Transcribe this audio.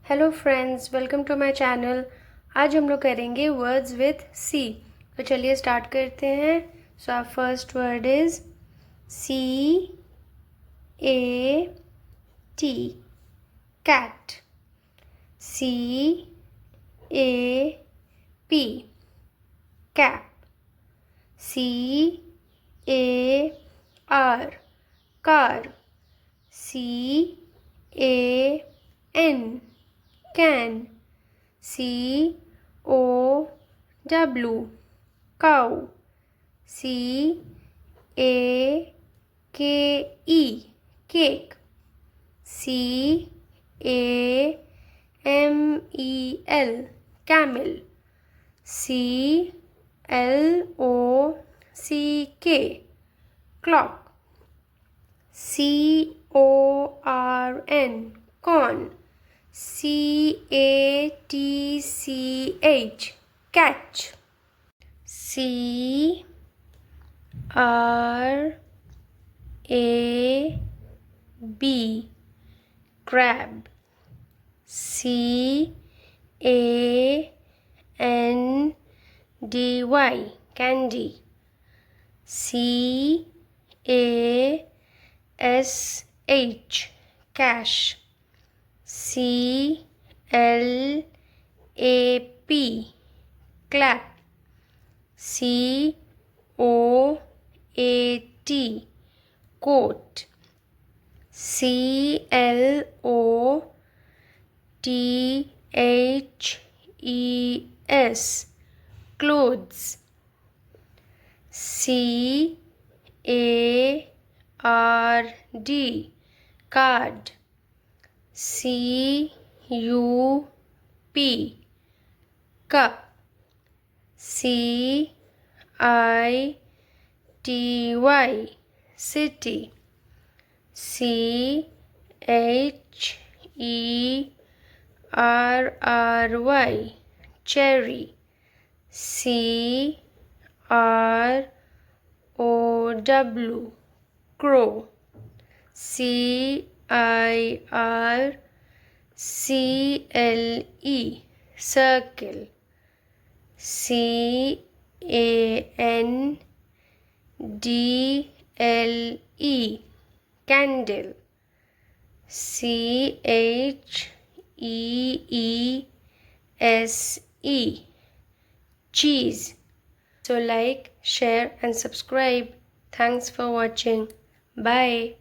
Hello friends, welcome to my channel. आज हम लोग करेंगे वर्ड्स विथ सी। तो चलिए स्टार्ट करते हैं। So our first word is C A T, cat. C A P, cap. C A R, car. C A N, can. C O W, cow. C A K E, cake. C A M E L, camel. C L O C K, clock. C O R N, corn. C A T C H, catch. C R A B, crab. C A N D Y, candy. C A S H, cash. C L A P, clap. C O A T, coat. C L O T H E S, clothes. C A R D, card. C U P, cup. C I T Y, city. C H E R R Y, cherry. C R O W, crow. C I R C L E, circle. C A N D L E, candle. C H E E S E, cheese. So like, share and subscribe. Thanks for watching. Bye.